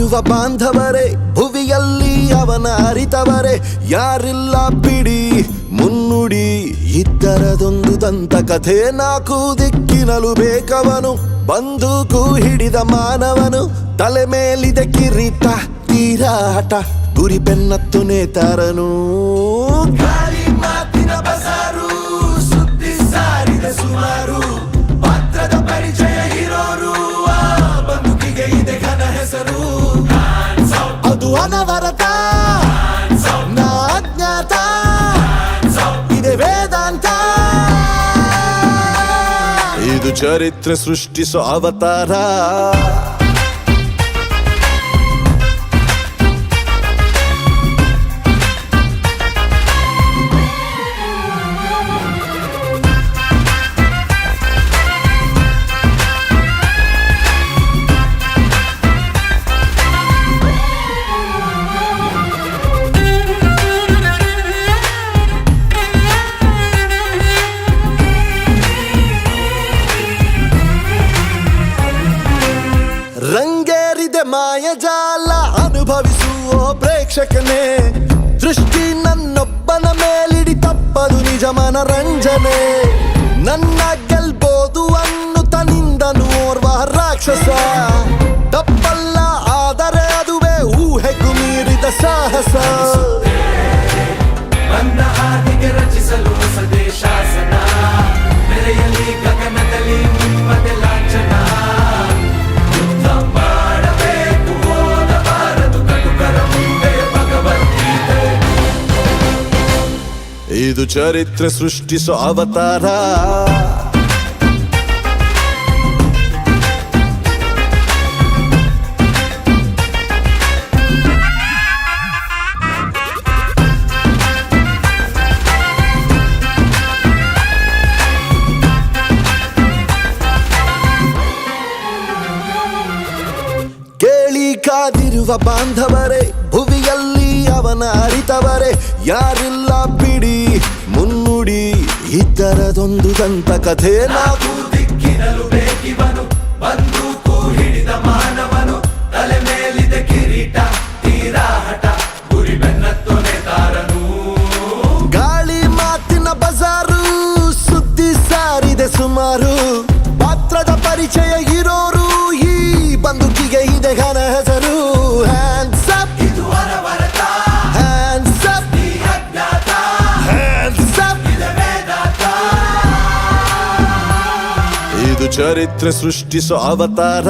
ಕಾದಿರುವ ಬಾಂಧವರೇ, ಭುವಿಯಲ್ಲಿ ಅವನ ಅರಿತವರೇ ಯಾರಿಲ್ಲ ಬಿಡಿ ಮುನ್ನುಡಿ. ಇದ್ದರದೊಂದು ದಂತಕಥೆ, ನಾಲ್ಕು ದಿಕ್ಕಿನಲು ಬೇಕವನು, ಬಂದೂಕು ಹಿಡಿದ ಮಾನವನು. ತಲೆ ಮೇಲಿದೆ ಕಿರೀಟ, ತೀರಾಟ, ಗುರಿ ಬೆನ್ನತ್ತು ನೇತಾರನು. ಗಾಳಿ ಮಾತಿನ ಬಜಾರು, ಸುದ್ದಿ ಸಾರಿದ ಸುಮಾರು, ಪಾತ್ರದ ಪರಿಚಯ ಇರೋರು, ಆ ಬದುಕಿಗೆ ಇದೆ ಘನ ಹೆಸರು. ಅದು ಅನವರತ, ನಾ ಅಜ್ಞಾತ, ಇದೆ ವೇದಾಂತ. ಇದು ಚರಿತ್ರೆ ಸೃಷ್ಟಿಸೋ ಅವತಾರ. ರಂಗೇರಿದೆ ಮಾಯಜಾಲ, ಅನುಭವಿಸುವ ಪ್ರೇಕ್ಷಕನೇ. ದೃಷ್ಟಿ ನನ್ನೊಬ್ಬನ ಮೇಲಿಡಿ, ತಪ್ಪದು ನಿಜ ಮನರಂಜನೆ. ನನ್ನ ಗೆಲ್ಬೋದು ಅನ್ನುತ್ತ ನಿಂದನು ಓರ್ವ ರಾಕ್ಷಸ. ತಪ್ಪಲ್ಲ ಆದರೆ ಅದುವೇ ಊಹೆಗೂ ಮೀರಿದ ಸಾಹಸ. ನನ್ನ ಹಾದಿಗೆ ರಚಿಸಲು ಹೊಸದೇ ಶಾಸನ, ನೆರೆಯಲ್ಲಿ ಗಗನದಲ್ಲಿ ನಿಮ್ಮದೆ ಲಾಂಛನ. ಇದು ಚರಿತ್ರೆ ಸೃಷ್ಟಿಸೋ ಅವತಾರ. ಕೇಳಿ ಕಾದಿರುವ ಬಾಂಧವರೇ, ಭುವಿಯಲ್ಲಿ ಅವನ ಅರಿತವರೇ ಯಾರಿಲ್ಲ ಬಿಡಿ ಮುನ್ನುಡಿ. ಇದ್ದರದೊಂದು ದಂತಕಥೆ, ನಾಲ್ಕು ದಿಕ್ಕಿನಲು ಬೇಕಿವನು, ಬಂದೂಕು ಹಿಡಿದ ಮಾನವನು. ತಲೆ ಮೇಲಿದೆ ಕಿರೀಟ, ತೀರಾಟ, ಗುರಿ ಬೆನ್ನತ್ತು ನೇತಾರನು. ಗಾಳಿ ಮಾತಿನ ಬಜಾರು, ಸುದ್ದಿ ಸಾರಿದೆ ಸುಮಾರು, ಪಾತ್ರದ ಪರಿಚಯ ಇರೋರು, ಈ ಬಂದುಕಿಗೆ ಇದೆ ಘನ ಹೆಸರು. ಹ್ಯಾಂಡ್ಸ್ ಅಪ್, ಇದು ಅನವರತ, ಹ್ಯಾಂಡ್ಸ್ ಅಪ್, ಈ ಅಜ್ಞಾತ, ಹ್ಯಾಂಡ್ಸ್ ಅಪ್. ಇದೆ ವೇದಾಂತ. ಇದು ಚರಿತ್ರೆ ಸೃಷ್ಟಿಸೋ ಅವತಾರ.